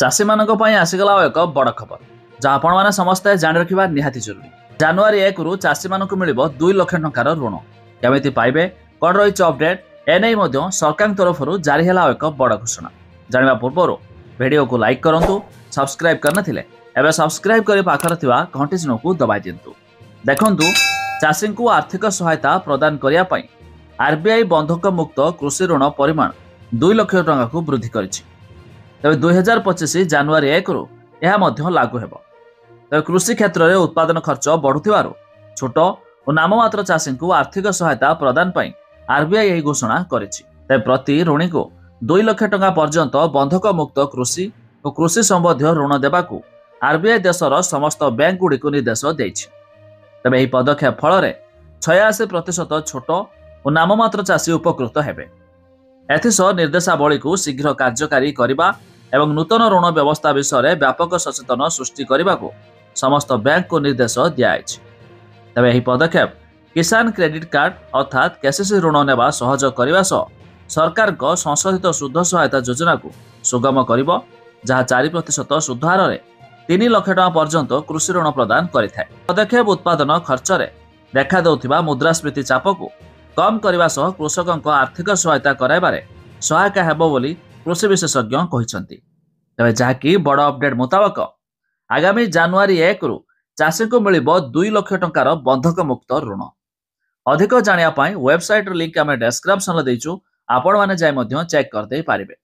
चाषी मान आसीगला एक बड़ खबर जहाँ आपण मैंने समस्ते जाणी रखा निहाती जरूरी। जनवरी 1 रु चाषी मान मिल 2 लाख टंकार ऋण केमी पाइबे कौन रही अपडेट एने सरकार तरफ जारी है एक बड़ घोषणा। जाना पूर्व वीडियो को लाइक करूँ, सब्सक्राइब करनथिले एबे सब्सक्राइब कर पाखर थिबा घंटी चिन्ह को दबाई दिंतु। देखंतु चाषी को आर्थिक सहायता प्रदान करने आरबीआई बंधक मुक्त कृषि ऋण परिमाण 2 लाख टंका को वृद्धि करिछि। तबे 2025 जनवरी 1 रु यह लागू हेब। तबे कृषि क्षेत्र में उत्पादन खर्च बढ़ुथिबारु छोट और नाममात्र चाषी को आर्थिक सहायता प्रदान पई आरबीआई यह घोषणा करिछि। तबे प्रति ऋणी को 2 लाख टंका पर्यंत बंधक मुक्त कृषि और कृषि संबंधी ऋण देबाकू आरबीआई देशर समस्त बैंक गुड़िक निर्देश देइछि। तबे यह पदक्षेप फल 86% छोट और नाममात्र चाषी उपकृत हेबे। एथिसह निर्देशावली को शीघ्र कार्यकारी करने एवं नूतन ऋण व्यवस्था विषय व्यापक सचेतन सृष्टि करने को समस्त बैंक को निर्देश दिखाई। तबे यह पदक्षेप किसान क्रेडिट कार्ड अर्थात केसीसी ऋण नेबा सहज करने सह सरकार को संशोधित शुद्ध सहायता योजना को सुगम करिबो, जहाँ 4% शुद्ध हार में 3 लाख टंका पर्यंत कृषि ऋण प्रदान करिथाय। पदक्षेप उत्पादन खर्च में देखा देउथिबा मुद्रास्फीति चाप को कम करने सह कृषकों आर्थिक सहायता कराइबारे सहायक हेबो बोली कृषि विशेषज्ञ कहिसंती। तबे जहाँकि बड़ अपडेट मुताबक आगामी जनवरी 1 रु चाषी को मिल 2 लाख टंकार बंधक मुक्त ऋण। अधिक जानिया पाई वेबसाइट लिंक आम डिस्क्रिप्शन देइछु, आपण माने जाय मध्य चेक कर दे पारिबे।